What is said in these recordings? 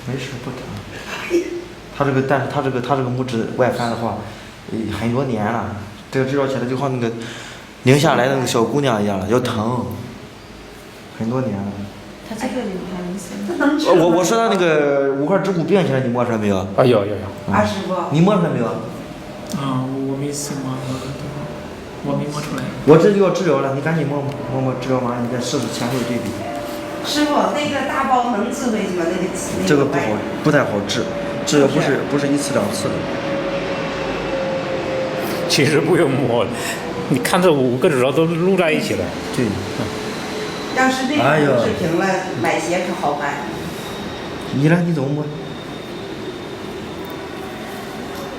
没事不疼。但是他这个拇指外翻的话，很多年了，这个治疗起来就好那个拧下来的那个小姑娘一样了，要疼，很多年了。他这个有啥意思？我说他那个五块指骨病起来，你摸出来没有？啊，有。师傅，你摸出来没有？我没试摸，我没摸出来。我这就要治疗了，你赶紧摸治疗完，你再试试前后对比。师傅，那个大包能治回去吗？这个不太好治，治疗不是一次两次的。其实不用摸，你看这5个指头都撸在一起了。对。要是这个视频了，买鞋可好办。你来，你怎么摸？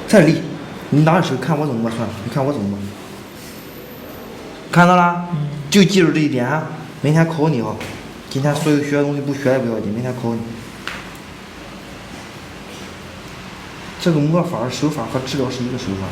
再立，你拿着手看我怎么摸算了，你看我怎么摸。看到了？就记住这一点啊！明天考你啊！今天所有学的东西不学也不要紧，明天考你。这个摸法手法和治疗是一个手法。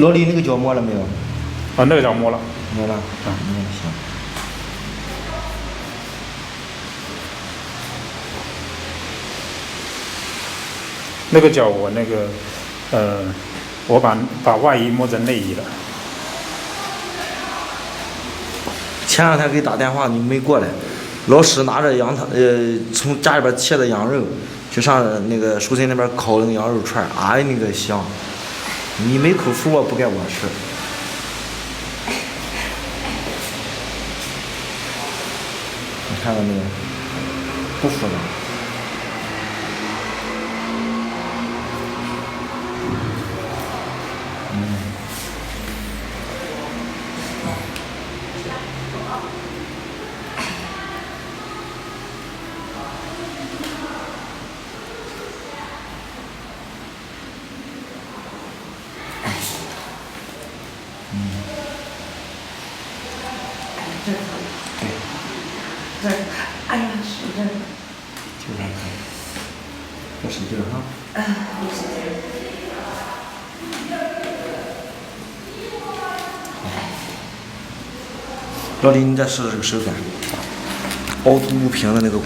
老李那个脚摸了没有？啊，那个脚摸了。摸了。行。那个脚我我把外衣摸成内衣了。前2天给你打电话，你没过来。老师拿着从家里边切的羊肉，去上那个寿村那边烤那个羊肉串，哎，那个香。你没口福啊，不该我吃。你看到没有？不服了。这，哎呀，使劲。就这样，多使劲哈。多使劲。老李，你再试试这个手感，凹凸不平的那个骨。